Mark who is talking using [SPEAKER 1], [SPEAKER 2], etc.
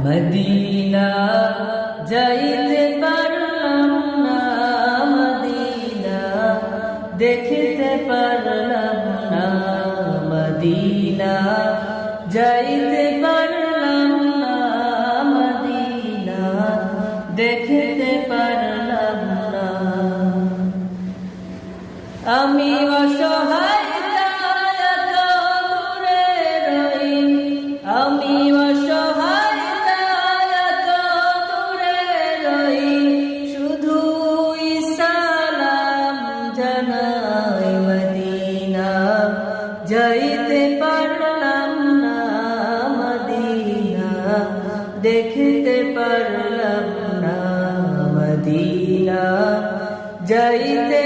[SPEAKER 1] Medina যাইতে পারলাম না, মদিনা দেখতে পারলাম না, মদিনা যাইতে পারলাম না, মদিনা দেখতে পারলাম না। আমি অসহায় আমি অসহায় দূরে রই, শুধু সালাম জানাই, মদিনা যাইতে পারলাম না, মদিনা দেখতে পারলাম না, মদিনা যাইতে